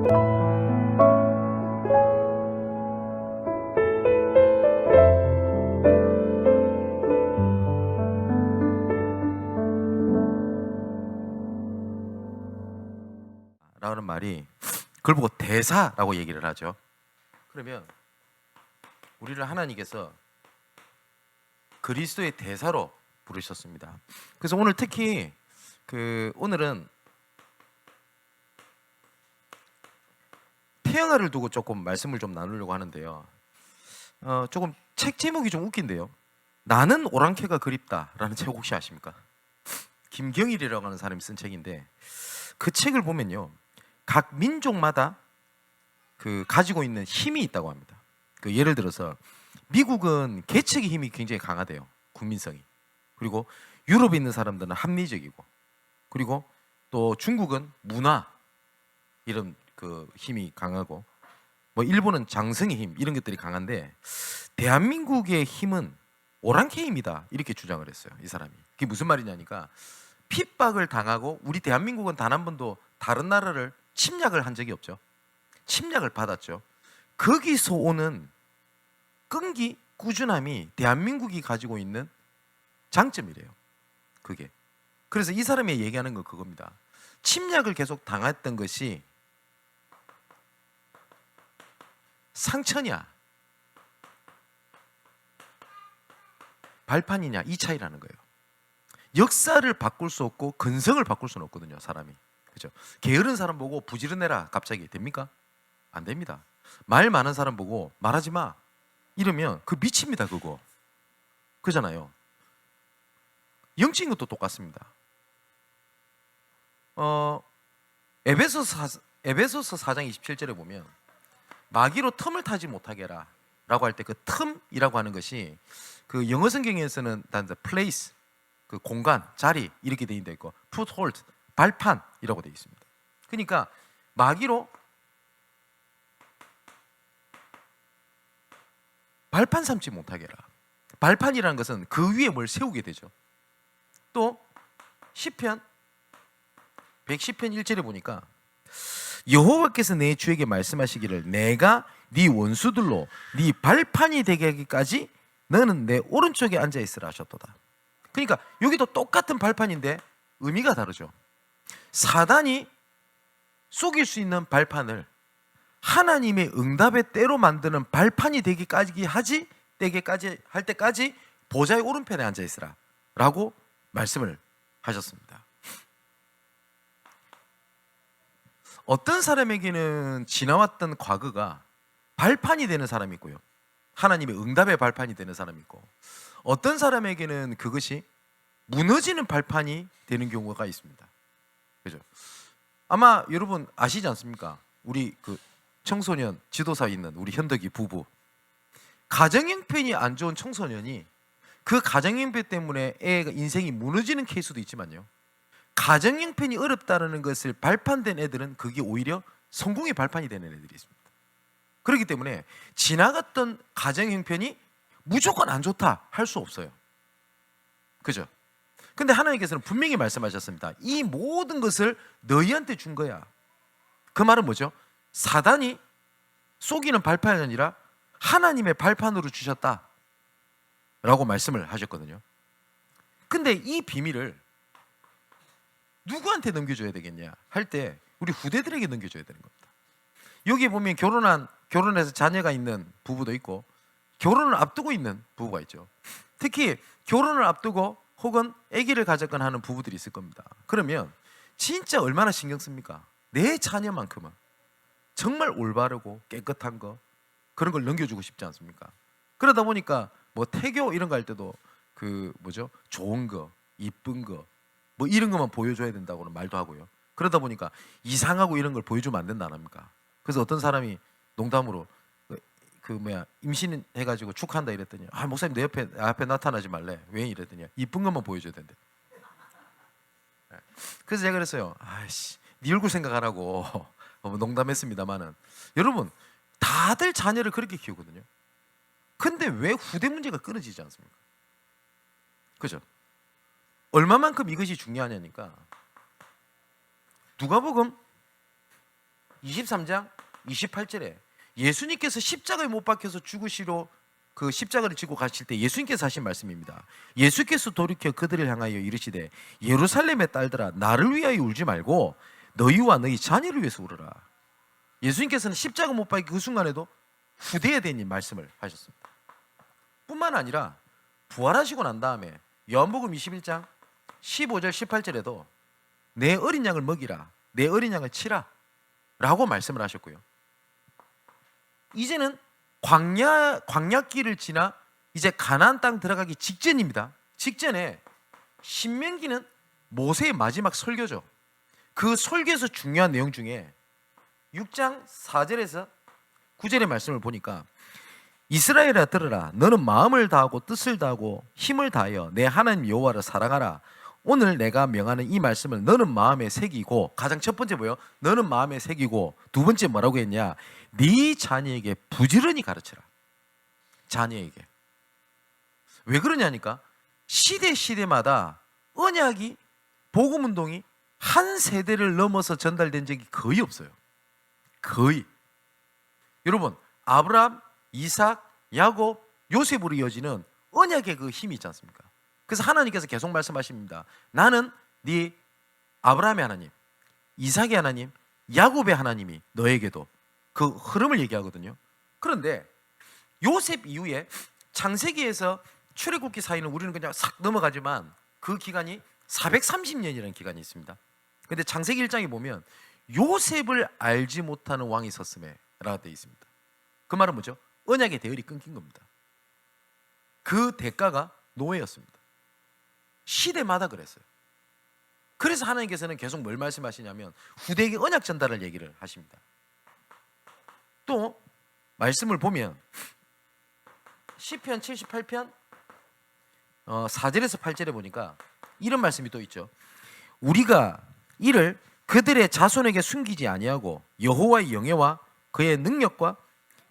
라는 말이 그걸 보고 대사라고 얘기를 하죠. 그러면 우리를 하나님께서 그리스도의 대사로 부르셨습니다. 그래서 오늘 특히 오늘은 태영아를 두고 조금 말씀을 좀 나누려고 하는데요. 조금 책 제목이 좀 웃긴데요. 나는 오랑캐가 그립다라는 책 혹시 아십니까? 김경일이라고 하는 사람이 쓴 책인데 그 책을 보면요, 각 민족마다 가지고 있는 힘이 있다고 합니다. 예를 들어서 미국은 계책의 힘이 굉장히 강하대요. 국민성이. 그리고 유럽에 있는 사람들은 합리적이고, 그리고 또 중국은 문화 이런 힘이 강하고, 뭐 일본은 장성의 힘 이런 것들이 강한데 대한민국의 힘은 오랑캐 힘이다 이렇게 주장을 했어요. 이 사람이. 그게 무슨 말이냐니까 핍박을 당하고 우리 대한민국은 단 한 번도 다른 나라를 침략을 한 적이 없죠. 침략을 받았죠. 거기서 오는 끈기, 꾸준함이 대한민국이 가지고 있는 장점이래요. 그게. 그래서 이 사람이 얘기하는 건 그겁니다. 침략을 계속 당했던 것이 상처냐 발판이냐 이 차이라는 거예요. 역사를 바꿀 수 없고 근성을 바꿀 수는 없거든요. 사람이. 그죠? 게으른 사람 보고 부지런해라 갑자기 됩니까? 안 됩니다. 말 많은 사람 보고 말하지 마 이러면 그 미칩니다. 그거. 그잖아요. 영적인 것도 똑같습니다. 에베소서 4장 27절에 보면 마귀로 틈을 타지 못하게 해라 라고 할 때 그 틈이라고 하는 것이 영어 성경에서는 단지 place, 공간, 자리 이렇게 되어 있고 foothold, 발판이라고 되어 있습니다. 그러니까 마귀로 발판 삼지 못하게 해라. 발판이라는 것은 그 위에 뭘 세우게 되죠. 또 시편 110편 1절에 보니까 여호와께서 내 주에게 말씀하시기를 내가 네 원수들로 네 발판이 되게 하기까지 너는 내 오른쪽에 앉아 있으라 하셨도다. 그러니까 여기도 똑같은 발판인데 의미가 다르죠. 사단이 속일 수 있는 발판을 하나님의 응답의 때로 만드는 발판이 되기까지 할 때까지 보좌의 오른편에 앉아 있으라 라고 말씀을 하셨습니다. 어떤 사람에게는 지나왔던 과거가 발판이 되는 사람이 있고요, 하나님의 응답의 발판이 되는 사람이 있고, 어떤 사람에게는 그것이 무너지는 발판이 되는 경우가 있습니다. 그죠? 아마 여러분 아시지 않습니까? 우리 청소년 지도사에 있는 우리 현덕이 부부, 가정 형편이 안 좋은 청소년이 그 가정 형편 때문에 애가 인생이 무너지는 케이스도 있지만요, 가정 형편이 어렵다는 것을 발판된 애들은 그게 오히려 성공의 발판이 되는 애들이 있습니다. 그렇기 때문에 지나갔던 가정 형편이 무조건 안 좋다 할 수 없어요. 그죠? 근데 하나님께서는 분명히 말씀하셨습니다. 이 모든 것을 너희한테 준 거야. 그 말은 뭐죠? 사단이 속이는 발판이 아니라 하나님의 발판으로 주셨다 라고 말씀을 하셨거든요. 근데 이 비밀을 누구한테 넘겨줘야 되겠냐 할 때 우리 후대들에게 넘겨줘야 되는 겁니다. 여기 보면 결혼해서 자녀가 있는 부부도 있고 결혼을 앞두고 있는 부부가 있죠. 특히 결혼을 앞두고 혹은 아기를 가졌거나 하는 부부들이 있을 겁니다. 그러면 진짜 얼마나 신경 씁니까? 내 자녀만큼은 정말 올바르고 깨끗한 거 그런 걸 넘겨주고 싶지 않습니까? 그러다 보니까 뭐 태교 이런 거 할 때도 좋은 거, 이쁜 거 뭐 이런 것만 보여줘야 된다고는 말도 하고요. 그러다 보니까 이상하고 이런 걸 보여주면 안 된다 안 합니까? 그래서 어떤 사람이 농담으로 임신해가지고 축하한다 이랬더니 목사님 내 앞에 나타나지 말래. 왜 이랬더니 이쁜 것만 보여줘야 된대. 그래서 제가 그랬어요. 네 얼굴 생각하라고 농담했습니다만은 여러분 다들 자녀를 그렇게 키우거든요. 근데 왜 후대 문제가 끊어지지 않습니까? 그죠? 얼마만큼 이것이 중요하냐니까 누가복음 23장 28절에 예수님께서 십자가에 못 박혀서 죽으시러 그 십자가를 지고 가실 때 예수님께서 하신 말씀입니다. 예수께서 돌이켜 그들을 향하여 이르시되 예루살렘의 딸들아 나를 위하여 울지 말고 너희와 너희 자녀를 위해서 울어라. 예수님께서는 십자가 못 박힌 그 순간에도 후대에 대한 말씀을 하셨습니다. 뿐만 아니라 부활하시고 난 다음에 요한복음 21장 15절 18절에도 내 어린 양을 먹이라, 내 어린 양을 치라 라고 말씀을 하셨고요. 이제는 광야길을 지나 이제 가나안 땅 들어가기 직전입니다. 직전에 신명기는 모세의 마지막 설교죠. 그 설교에서 중요한 내용 중에 6장 4절에서 9절의 말씀을 보니까 이스라엘아 들으라 너는 마음을 다하고 뜻을 다하고 힘을 다하여 내 하나님 여호와를 사랑하라. 오늘 내가 명하는 이 말씀을 너는 마음에 새기고, 가장 첫 번째 뭐예요? 너는 마음에 새기고, 두 번째 뭐라고 했냐? 네 자녀에게 부지런히 가르쳐라. 자녀에게. 왜 그러냐니까 시대마다 언약이, 복음운동이 한 세대를 넘어서 전달된 적이 거의 없어요. 거의. 여러분 아브라함, 이삭, 야곱, 요셉으로 이어지는 언약의 그 힘이 있지 않습니까? 그래서 하나님께서 계속 말씀하십니다. 나는 네 아브라함의 하나님, 이삭의 하나님, 야곱의 하나님이 너에게도, 그 흐름을 얘기하거든요. 그런데 요셉 이후에 창세기에서 출애굽기 사이는 우리는 그냥 싹 넘어가지만 그 기간이 430년이라는 기간이 있습니다. 근데 창세기 1장에 보면 요셉을 알지 못하는 왕이 섰음에 라고 되어 있습니다. 그 말은 뭐죠? 언약의 대열이 끊긴 겁니다. 그 대가가 노예였습니다. 시대마다 그랬어요. 그래서 하나님께서는 계속 뭘 말씀하시냐면 후대에게 언약 전달을 얘기를 하십니다. 또 말씀을 보면 시편 78편 4절에서 8절에 보니까 이런 말씀이 또 있죠. 우리가 이를 그들의 자손에게 숨기지 아니하고 여호와의 영예와 그의 능력과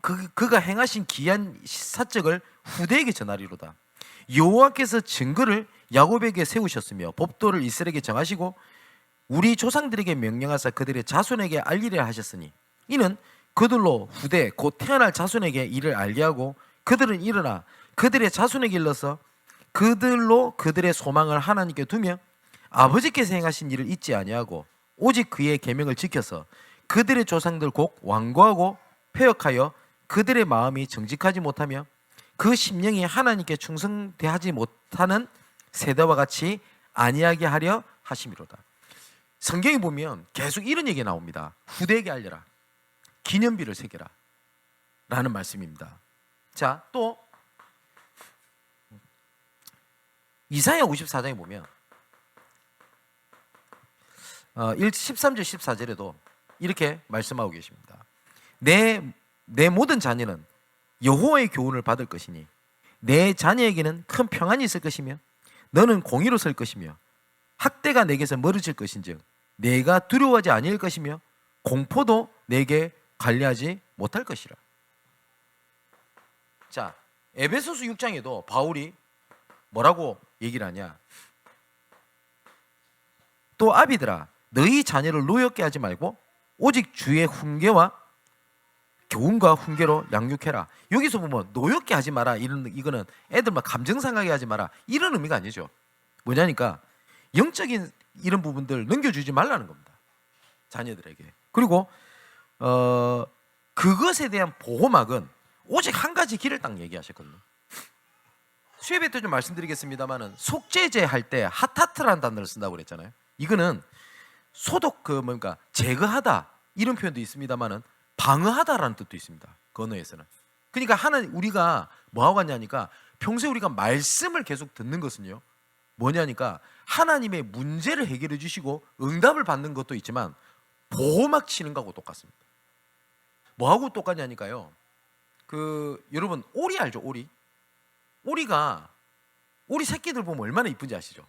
그가 행하신 기한 사적을 후대에게 전하리로다. 여호와께서 증거를 야곱에게 세우셨으며 법도를 이스라엘에게 정하시고 우리 조상들에게 명령하사 그들의 자손에게 알리려 하셨으니 이는 그들로 후대 곧 태어날 자손에게 이를 알게 하고 그들은 일어나 그들의 자손에게 일러서 그들로 그들의 소망을 하나님께 두며 아버지께서 행하신 일을 잊지 아니하고 오직 그의 계명을 지켜서 그들의 조상들 곧 완고하고 패역하여 그들의 마음이 정직하지 못하며 그 심령이 하나님께 충성되하지 못하는 세대와 같이 아니하게 하려 하심이로다. 성경에 보면 계속 이런 얘기가 나옵니다. 후대에게 알려라, 기념비를 새겨라 라는 말씀입니다. 자, 또 이사야 54장에 보면 13절 14절에도 이렇게 말씀하고 계십니다. 내 모든 자녀는 여호와의 교훈을 받을 것이니 내 자녀에게는 큰 평안이 있을 것이며 너는 공의로 설 것이며 학대가 내게서 멀어질 것인즉 내가 두려워하지 아니할 것이며 공포도 내게 관리하지 못할 것이라. 자, 에베소서 6장에도 바울이 뭐라고 얘기를 하냐? 또 아비들아 너희 자녀를 노엽게 하지 말고 오직 주의 훈계와 교훈과 훈계로 양육해라. 여기서 보면 노엽게 하지 마라, 이거는 애들 막 감정 상하게 하지 마라 이런 의미가 아니죠. 뭐냐니까 영적인 이런 부분들 넘겨주지 말라는 겁니다, 자녀들에게. 그리고 그것에 대한 보호막은 오직 한 가지 길을 딱 얘기하셨거든요. 수요예배 때 좀 말씀드리겠습니다만은 속죄제 할 때 하타트라는 단어를 쓴다고 그랬잖아요. 이거는 소독 제거하다 이런 표현도 있습니다만은 방어하다라는 뜻도 있습니다, 그 언어에서는. 그러니까 우리가 뭐하고 갔냐니까 평소에 우리가 말씀을 계속 듣는 것은요 뭐냐니까 하나님의 문제를 해결해 주시고 응답을 받는 것도 있지만 보호막 치는 거하고 똑같습니다. 뭐하고 똑같냐니까요, 여러분 오리 알죠? 오리 새끼들 보면 얼마나 이쁜지 아시죠?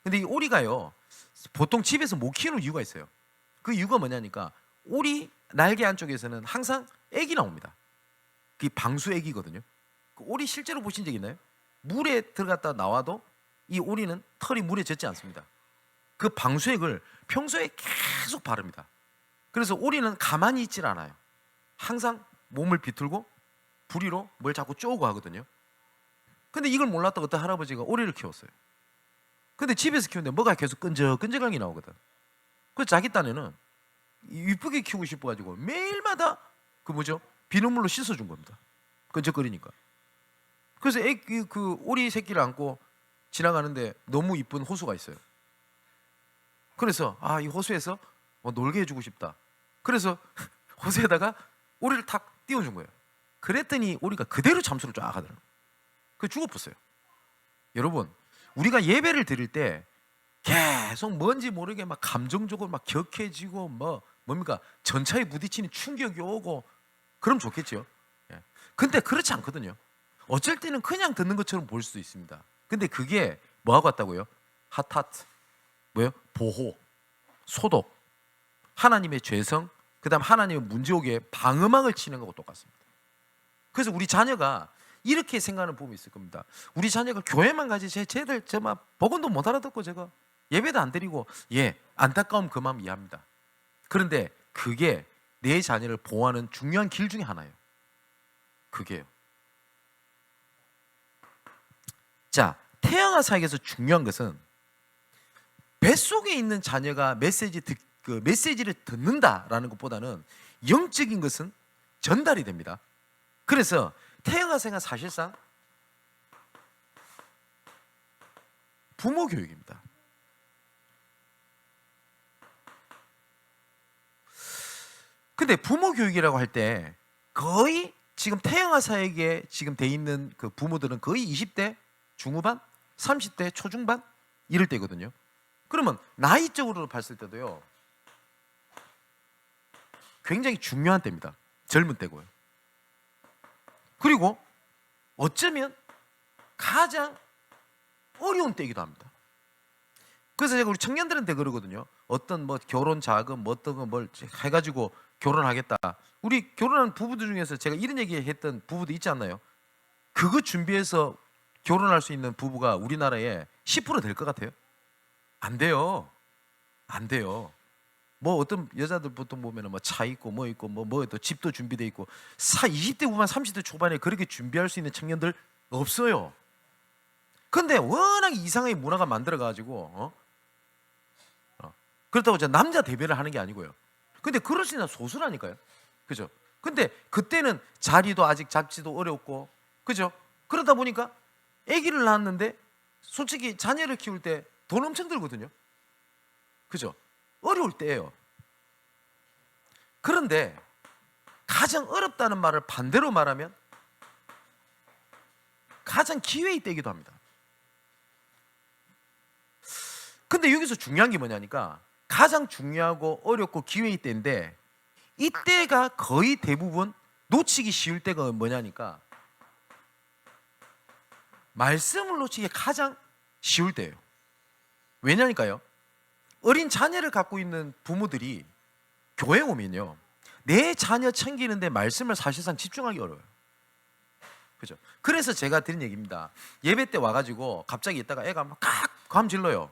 근데 이 오리가요 보통 집에서 못 키우는 이유가 있어요. 그 이유가 뭐냐니까 오리 날개 안쪽에서는 항상 애기 나옵니다. 그게 방수 애기거든요. 그 오리 실제로 보신 적 있나요? 물에 들어갔다 나와도 이 오리는 털이 물에 젖지 않습니다. 그 방수액을 평소에 계속 바릅니다. 그래서 오리는 가만히 있질 않아요. 항상 몸을 비틀고 부리로 뭘 자꾸 쪼고 하거든요. 근데 이걸 몰랐던 어떤 할아버지가 오리를 키웠어요. 근데 집에서 키우는데 뭐가 계속 끈적끈적한 게 나오거든. 그래서 자기 딴에는 이쁘게 키우고 싶어가지고 매일마다 비눗물로 씻어준 겁니다. 끈적거리니까. 그래서 그 오리 새끼를 안고 지나가는데 너무 이쁜 호수가 있어요. 그래서 이 호수에서 놀게 해주고 싶다. 그래서 호수에다가 오리를 탁 띄워준 거예요. 그랬더니 오리가 그대로 잠수를 쫙 하더라고요. 그래서 죽어버렸어요. 여러분, 우리가 예배를 드릴 때 계속 뭔지 모르게 막 감정적으로 막 격해지고 전차에 부딪히는 충격이 오고 그럼 좋겠죠. 근데 그렇지 않거든요. 어쩔 때는 그냥 듣는 것처럼 보일 수도 있습니다. 근데 그게 뭐하고 같다고요? 핫핫 보호, 소독, 하나님의 죄성, 그 다음 하나님의 문제 오게 방음막을 치는 거하고 똑같습니다. 그래서 우리 자녀가 이렇게 생각하는 부분이 있을 겁니다. 우리 자녀가 교회만 가지 쟤들 복음도 못 알아듣고 제가 예배도 안 드리고 안타까움 그 마음 이해합니다. 그런데 그게 내 자녀를 보호하는 중요한 길 중에 하나예요. 그게요. 자, 태양아 사역에서 중요한 것은 뱃속에 있는 자녀가 메시지를 듣는다라는 것보다는 영적인 것은 전달이 됩니다. 그래서 태양아 사역은 사실상 부모 교육입니다. 근데 부모 교육이라고 할 때 거의 지금 태양아 사역에 지금 돼 있는 그 부모들은 거의 20대 중후반, 30대 초중반 이럴 때거든요. 그러면 나이적으로 봤을 때도요, 굉장히 중요한 때입니다. 젊은 때고요. 그리고 어쩌면 가장 어려운 때이기도 합니다. 그래서 제가 우리 청년들한테 그러거든요. 어떤 결혼 자금 어떤 거 뭘 해가지고 결혼하겠다. 우리 결혼한 부부들 중에서 제가 이런 얘기 했던 부부도 있지 않나요? 그거 준비해서 결혼할 수 있는 부부가 우리나라에 10% 될 것 같아요? 안 돼요. 안 돼요. 어떤 여자들 보통 보면은 차 있고 있고 또 집도 준비돼 있고 20대 후반 30대 초반에 그렇게 준비할 수 있는 청년들 없어요. 근데 워낙 이상하게 문화가 만들어 가지고 그렇다고 제가 남자 대변을 하는 게 아니고요. 근데 그럴 수 있는 소수라니까요. 그죠? 근데 그때는 자리도 아직 잡지도 어렵고, 그죠? 그러다 보니까 아기를 낳았는데 솔직히 자녀를 키울 때 돈 엄청 들거든요. 그죠? 어려울 때예요. 그런데 가장 어렵다는 말을 반대로 말하면 가장 기회의 때이기도 합니다. 근데 여기서 중요한 게 뭐냐니까 가장 중요하고 어렵고 기회의 때인데 이때가 거의 대부분 놓치기 쉬울 때가 뭐냐니까 말씀을 놓치기 가장 쉬울 때예요. 왜냐니까요, 어린 자녀를 갖고 있는 부모들이 교회 오면요, 내 자녀 챙기는데 말씀을 사실상 집중하기 어려워요. 그죠? 그래서 제가 드린 얘기입니다. 예배 때 와가지고 갑자기 있다가 애가 막 감 질러요.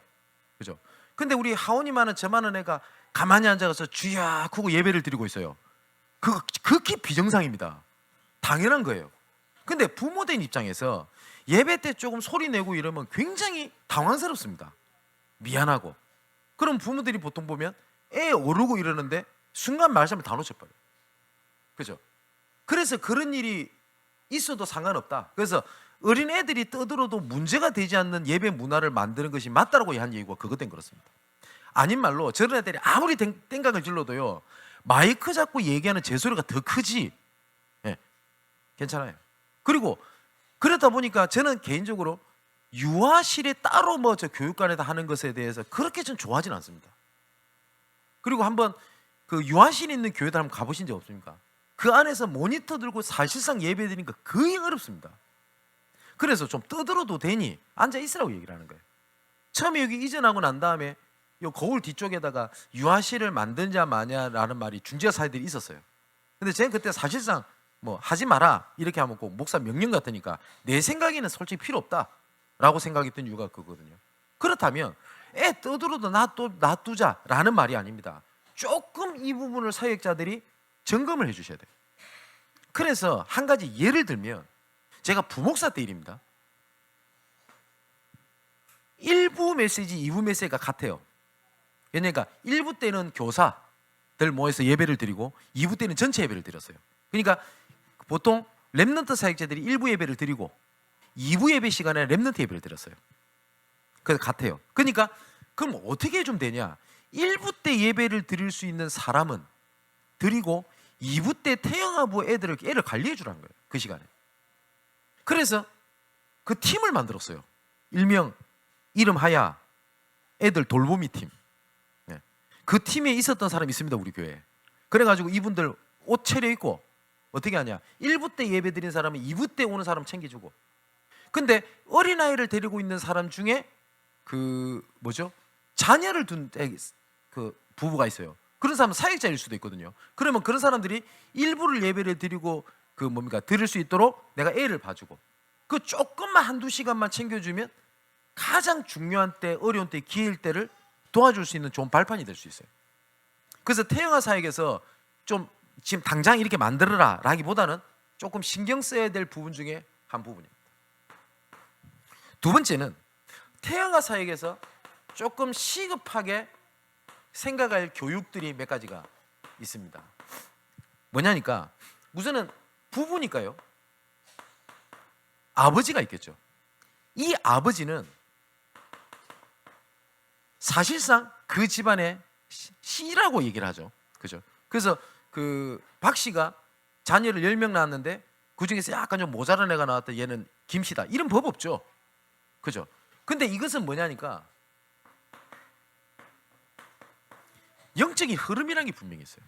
그죠? 근데 우리 하원이만은 저만한 애가 가만히 앉아서 주야 하고 예배를 드리고 있어요. 그거 극히 비정상입니다. 당연한 거예요. 근데 부모된 입장에서 예배 때 조금 소리 내고 이러면 굉장히 당황스럽습니다. 미안하고. 그럼 부모들이 보통 보면 애 오르고 이러는데 순간 말씀을 다 놓쳐버려요. 그죠? 그래서 그런 일이 있어도 상관없다. 그래서 어린 애들이 떠들어도 문제가 되지 않는 예배 문화를 만드는 것이 맞다라고 한 얘기가 그것 때문에 그렇습니다. 아닌 말로 저런 애들이 아무리 땡깡을 질러도요, 마이크 잡고 얘기하는 제 소리가 더 크지. 괜찮아요. 그리고 그러다 보니까 저는 개인적으로 유아실에 따로 저 교육관에다 하는 것에 대해서 그렇게 좀 좋아하진 않습니다. 그리고 한번 그 유아실에 있는 교회들 한번 가보신 적 없습니까? 그 안에서 모니터 들고 사실상 예배 드리니까 거의 어렵습니다. 그래서 좀 떠들어도 되니 앉아 있으라고 얘기를 하는 거예요. 처음에 여기 이전하고 난 다음에 요 거울 뒤쪽에다가 유아실을 만드냐 마냐라는 말이 중지가 사회들이 있었어요. 근데 저는 그때 사실상 하지 마라 이렇게 하면 꼭 목사 명령 같으니까 내 생각에는 솔직히 필요 없다라고 생각했던 이유가 그거거든요. 그렇다면 애 떠들어도 놔두자라는 말이 아닙니다. 조금 이 부분을 사역자들이 점검을 해주셔야 돼요. 그래서 한 가지 예를 들면 제가 부목사 때 일입니다. 1부 메시지, 2부 메시지가 같아요. 그러니까 1부 때는 교사들 모여서 예배를 드리고 2부 때는 전체 예배를 드렸어요. 그러니까 보통 렘넌트 사역자들이 1부 예배를 드리고 2부 예배 시간에 렘넌트 예배를 드렸어요. 그래서 같아요. 그러니까 그럼 어떻게 좀 되냐? 1부 때 예배를 드릴 수 있는 사람은 드리고 2부 때 태영아부 애를 관리해 주라는 거예요. 그 시간에. 그래서 그 팀을 만들었어요. 일명 이름하야 애들 돌보미 팀. 네. 그 팀에 있었던 사람이 있습니다. 우리 교회에. 그래가지고 이분들 옷 차려입고 어떻게 하냐? 1부 때 예배 드린 사람은 2부 때 오는 사람 챙겨주고. 근데 어린아이를 데리고 있는 사람 중에 자녀를 둔 그 부부가 있어요. 그런 사람은 사역자일 수도 있거든요. 그러면 그런 사람들이 일부를 예배를 드리고 드릴 수 있도록 내가 애를 봐주고 그 조금만 한두 시간만 챙겨주면 가장 중요한 때, 어려운 때, 기회일 때를 도와줄 수 있는 좋은 발판이 될 수 있어요. 그래서 태영아 사역에서 좀 지금 당장 이렇게 만들어라 라기보다는 조금 신경 써야 될 부분 중에 한 부분입니다. 두 번째는 태영아 사역에서 조금 시급하게 생각할 교육들이 몇 가지가 있습니다. 뭐냐니까 우선은 부부니까요. 아버지가 있겠죠. 이 아버지는 사실상 그 집안의 씨라고 얘기를 하죠. 그죠? 그래서 박 씨가 자녀를 10명 낳았는데 그 중에서 약간 좀 모자란 애가 나왔다. 얘는 김씨다. 이런 법 없죠. 그죠? 근데 이것은 뭐냐니까 영적인 흐름이라는 게 분명히 있어요.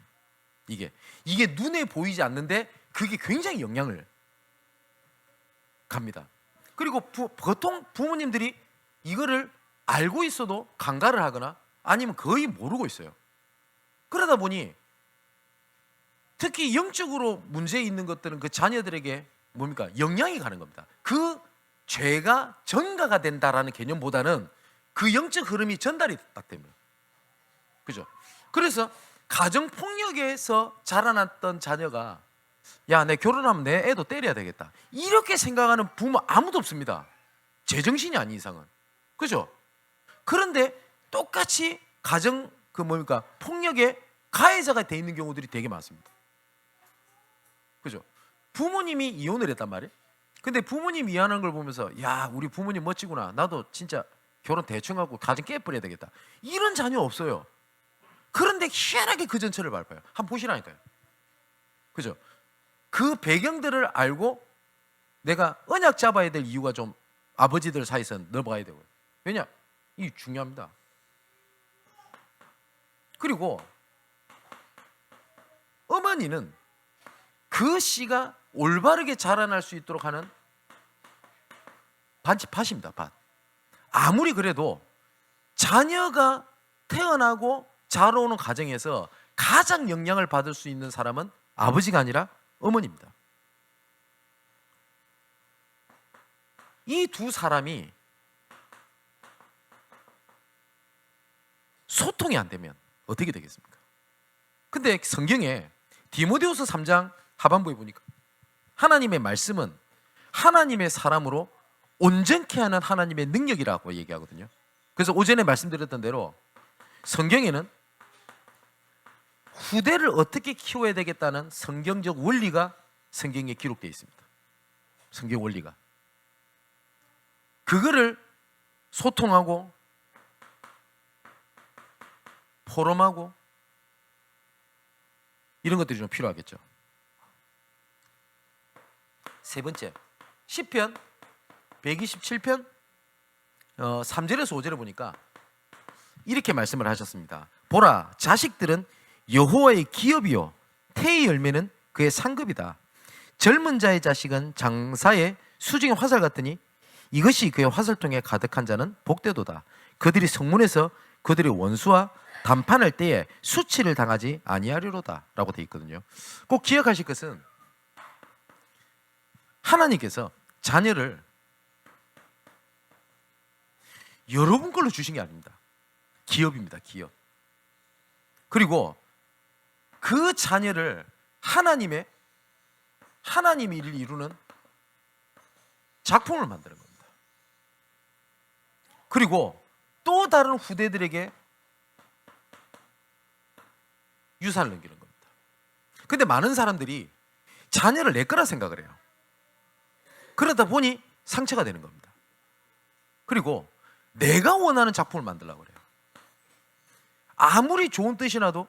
이게 눈에 보이지 않는데 그게 굉장히 영향을 갑니다. 그리고 보통 부모님들이 이거를 알고 있어도 간과를 하거나 아니면 거의 모르고 있어요. 그러다 보니 특히 영적으로 문제 있는 것들은 그 자녀들에게 영향이 가는 겁니다. 그 죄가 전가가 된다라는 개념보다는 그 영적 흐름이 전달이 됐다 때문에. 그죠? 그래서 가정폭력에서 자라났던 자녀가 야, 내 결혼하면 내 애도 때려야 되겠다 이렇게 생각하는 부모 아무도 없습니다. 제정신이 아닌 이상은. 그죠? 그런데 똑같이 가정 폭력의 가해자가 돼 있는 경우들이 되게 많습니다. 그죠? 부모님이 이혼을 했단 말이에요. 근데 부모님 이혼하는 걸 보면서 야, 우리 부모님 멋지구나. 나도 진짜 결혼 대충 하고 가정 깨버려야 되겠다. 이런 자녀 없어요. 그런데 희한하게 그 전체를 밟아요. 한번 보시라니까요. 그죠? 그 배경들을 알고 내가 언약 잡아야 될 이유가 좀 아버지들 사이에서 넓어야 되고요. 왜냐? 이게 중요합니다. 그리고 어머니는 그 씨가 올바르게 자라날 수 있도록 하는 밭입니다. 밭. 아무리 그래도 자녀가 태어나고 자라오는 가정에서 가장 영향을 받을 수 있는 사람은 아버지가 아니라 어머니입니다. 이 두 사람이 소통이 안 되면 어떻게 되겠습니까? 근데 성경에 디모데후서 3장 하반부에 보니까 하나님의 말씀은 하나님의 사람으로 온전케 하는 하나님의 능력이라고 얘기하거든요. 그래서 오전에 말씀드렸던 대로 성경에는 후대를 어떻게 키워야 되겠다는 성경적 원리가 성경에 기록되어 있습니다. 성경 원리가. 그거를 소통하고 포럼하고 이런 것들이 좀 필요하겠죠. 세 번째, 시편 127편 3절에서 5절에 보니까 이렇게 말씀을 하셨습니다. 보라, 자식들은 여호와의 기업이요 태의 열매는 그의 상급이다. 젊은 자의 자식은 장사의 수중의 화살 같으니 이것이 그의 화살통에 가득한 자는 복되도다. 그들이 성문에서 그들의 원수와 담판할 때에 수치를 당하지 아니하리로다 라고 되어 있거든요. 꼭 기억하실 것은 하나님께서 자녀를 여러분 걸로 주신 게 아닙니다. 기업입니다. 기업. 그리고 그 자녀를 하나님이 일을 이루는 작품을 만드는 겁니다. 그리고 또 다른 후대들에게 유산을 넘기는 겁니다. 근데 많은 사람들이 자녀를 내 거라 생각을 해요. 그러다 보니 상처가 되는 겁니다. 그리고 내가 원하는 작품을 만들려고 그래요. 아무리 좋은 뜻이 나도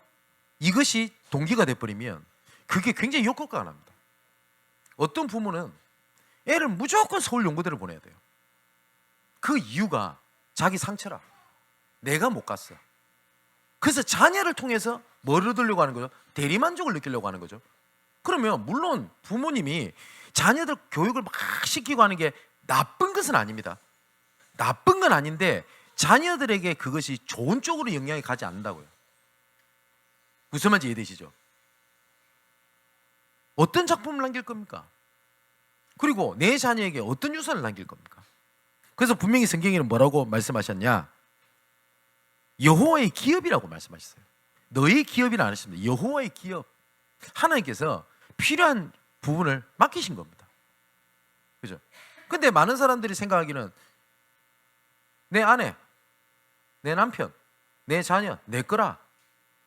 이것이 동기가 돼버리면 그게 굉장히 역효과가 납니다. 어떤 부모는 애를 무조건 서울 연고대를 보내야 돼요. 그 이유가 자기 상처라. 내가 못 갔어. 그래서 자녀를 통해서 뭘 얻으려고 하는 거죠? 대리만족을 느끼려고 하는 거죠. 그러면 물론 부모님이 자녀들 교육을 막 시키고 하는 게 나쁜 것은 아닙니다. 나쁜 건 아닌데 자녀들에게 그것이 좋은 쪽으로 영향이 가지 않는다고요. 무슨 말인지 이해되시죠? 어떤 작품을 남길 겁니까? 그리고 내 자녀에게 어떤 유산을 남길 겁니까? 그래서 분명히 성경에는 뭐라고 말씀하셨냐? 여호와의 기업이라고 말씀하셨어요. 너의 기업이라 안 하셨습니다. 여호와의 기업. 하나님께서 필요한 부분을 맡기신 겁니다. 그죠? 근데 많은 사람들이 생각하기는 내 아내, 내 남편, 내 자녀, 내 거라.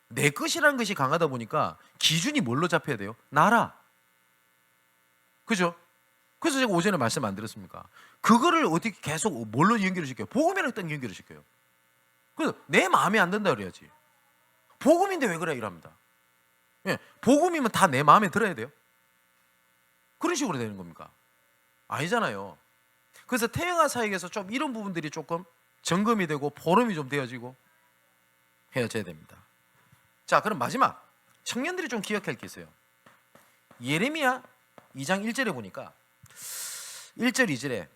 내 것이라는 것이 강하다 보니까 기준이 뭘로 잡혀야 돼요? 나라. 그죠? 그래서 제가 오전에 말씀 안 드렸습니까? 그거를 어떻게 계속 뭘로 연결을 시켜요? 복음이랑 딱 연결을 시켜요. 그래서 내 마음에 안 든다 그래야지. 복음인데 왜 그래? 이랍니다. 예, 복음이면 다 내 마음에 들어야 돼요? 그런 식으로 되는 겁니까? 아니잖아요. 그래서 태영아 사역에서 좀 이런 부분들이 조금 점검이 되고 보름이 좀 되어지고 헤어져야 됩니다. 자, 그럼 마지막 청년들이 좀 기억할 게 있어요. 예레미야 2장 1절에 보니까 1절 2절에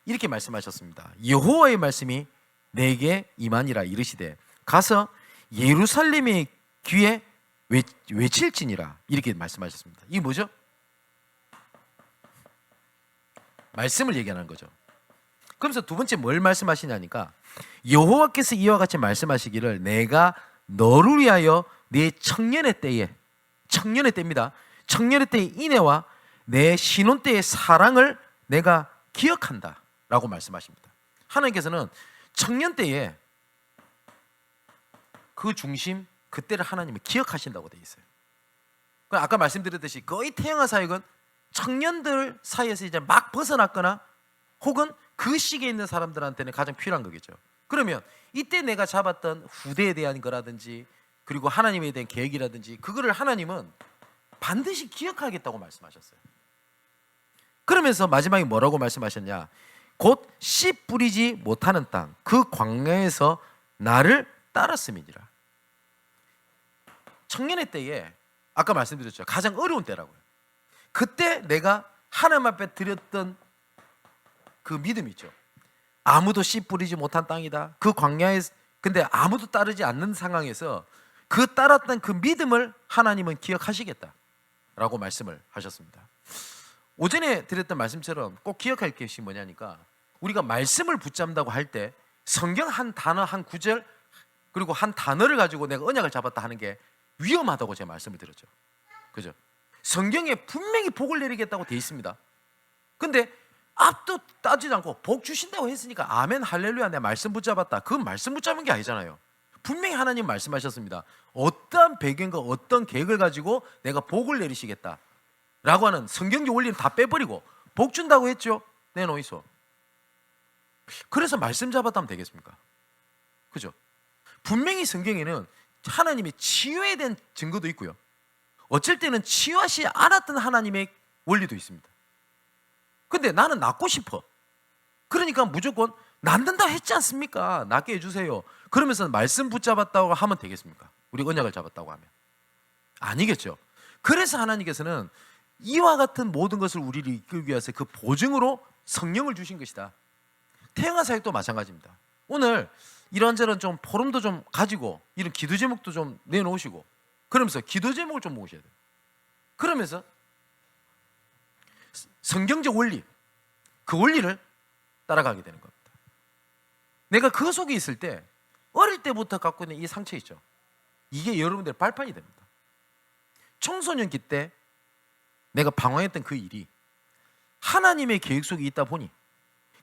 이렇게 말씀하셨습니다. 여호와의 말씀이 내게 임하니라 이르시되 가서 예루살렘의 귀에 외칠지니라 이렇게 말씀하셨습니다. 이게 뭐죠? 말씀을 얘기하는 거죠. 그러면서 두 번째 뭘 말씀하시냐니까 여호와께서 이와 같이 말씀하시기를 내가 너를 위하여 네 청년의 때입니다. 청년의 때의 인애와 내 신혼 때의 사랑을 내가 기억한다 라고 말씀하십니다. 하나님께서는 청년 때에 그 중심 그때를 하나님이 기억하신다고 되어 있어요. 아까 말씀드렸듯이 거의 태영아 사역은 청년들 사이에서 이제 막 벗어났거나 혹은 그 시기에 있는 사람들한테는 가장 필요한 거겠죠. 그러면 이때 내가 잡았던 후대에 대한 거라든지 그리고 하나님에 대한 계획이라든지 그거를 하나님은 반드시 기억하겠다고 말씀하셨어요. 그러면서 마지막에 뭐라고 말씀하셨냐? 곧 씨 뿌리지 못하는 땅 그 광야에서 나를 따랐음이니라. 청년의 때에 아까 말씀드렸죠. 가장 어려운 때라고요. 그때 내가 하나님 앞에 드렸던 그 믿음이 있죠. 아무도 씨 뿌리지 못한 땅이다. 그 광야에 근데 아무도 따르지 않는 상황에서 그 따랐던 그 믿음을 하나님은 기억하시겠다라고 말씀을 하셨습니다. 오전에 드렸던 말씀처럼 꼭 기억할 것이 뭐냐니까 우리가 말씀을 붙잡는다고 할 때 성경 한 단어 한 구절 그리고 한 단어를 가지고 내가 언약을 잡았다 하는 게 위험하다고 제가 말씀을 드렸죠. 그죠? 성경에 분명히 복을 내리겠다고 돼 있습니다. 근데 앞도 따지지 않고 복 주신다고 했으니까 아멘 할렐루야 내가 말씀 붙잡았다. 그건 말씀 붙잡은 게 아니잖아요. 분명히 하나님 말씀하셨습니다. 어떠한 배경과 어떤 계획을 가지고 내가 복을 내리시겠다 라고 하는 성경적 원리는 다 빼버리고 복 준다고 했죠. 내놓이소. 그래서 말씀 잡았다면 되겠습니까? 그죠? 분명히 성경에는 하나님이 치유에 대한 증거도 있고요. 어쩔 때는 치유하시 않았던 하나님의 원리도 있습니다. 근데 나는 낫고 싶어. 그러니까 무조건 낫는다 했지 않습니까? 낫게 해주세요. 그러면서 말씀 붙잡았다고 하면 되겠습니까? 우리 언약을 잡았다고 하면 아니겠죠. 그래서 하나님께서는 이와 같은 모든 것을 우리를 이끌기 위해서 그 보증으로 성령을 주신 것이다. 태영아 사역도 마찬가지입니다. 오늘 이런저런 좀 포럼도 좀 가지고 이런 기도 제목도 좀 내놓으시고 그러면서 기도 제목을 좀 모으셔야 돼요. 그러면서 성경적 원리, 그 원리를 따라가게 되는 겁니다. 내가 그 속에 있을 때 어릴 때부터 갖고 있는 이 상처 있죠. 이게 여러분들의 발판이 됩니다. 청소년기 때 내가 방황했던 그 일이 하나님의 계획 속에 있다 보니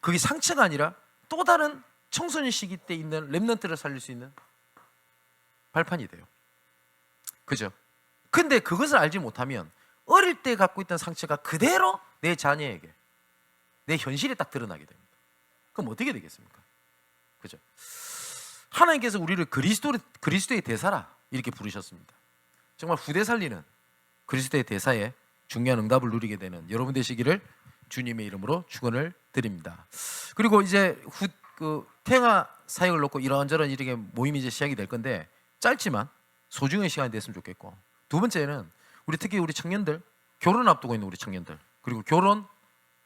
그게 상처가 아니라 또 다른 청소년 시기 때 있는 렘넌트를 살릴 수 있는 발판이 돼요. 그죠? 근데 그것을 알지 못하면 어릴 때 갖고 있던 상처가 그대로 내 자녀에게, 내 현실에 딱 드러나게 됩니다. 그럼 어떻게 되겠습니까? 그죠? 하나님께서 우리를 그리스도의 대사라 이렇게 부르셨습니다. 정말 후대 살리는 그리스도의 대사에 중요한 응답을 누리게 되는 여러분 되시기를 주님의 이름으로 축원을 드립니다. 그리고 이제 태영아 사역을 놓고 이런저런 이렇게 모임이 이제 시작이 될 건데 짧지만 소중한 시간이 됐으면 좋겠고, 두 번째는 특히 우리 청년들, 결혼 앞두고 있는 우리 청년들, 그리고 결혼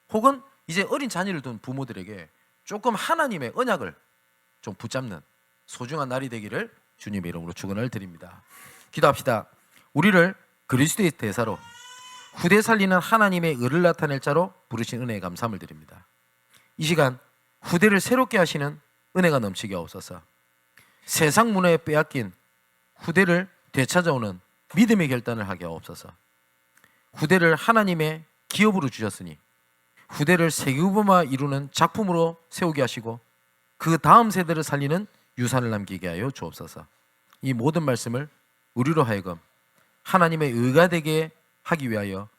혹은 이제 어린 자녀를 둔 부모들에게 조금 하나님의 언약을 좀 붙잡는 소중한 날이 되기를 주님의 이름으로 축원을 드립니다. 기도합시다. 우리를 그리스도의 대사로 후대 살리는 하나님의 의를 나타낼 자로 부르신 은혜에 감사함을 드립니다. 이 시간 후대를 새롭게 하시는 은혜가 넘치게 하옵소서. 세상 문화에 빼앗긴 후대를 되찾아오는 믿음의 결단을 하게 하옵소서. 후대를 하나님의 기업으로 주셨으니 후대를 세계구범화 이루는 작품으로 세우게 하시고 그 다음 세대를 살리는 유산을 남기게 하여 주옵소서. 이 모든 말씀을 우리로 하여금 하나님의 의가 되게 하기 위하여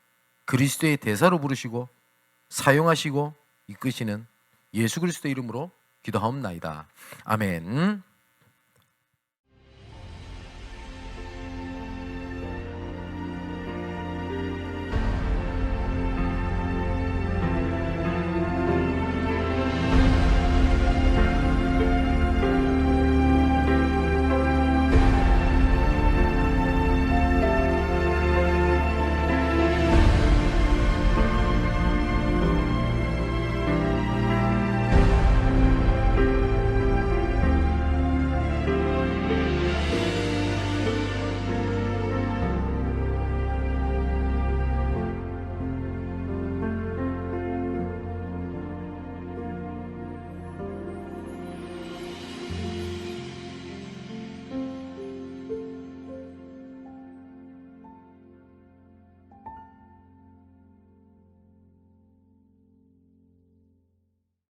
그리스도의 대사로 부르시고 사용하시고 이끄시는 예수 그리스도의 이름으로 기도하옵나이다. 아멘.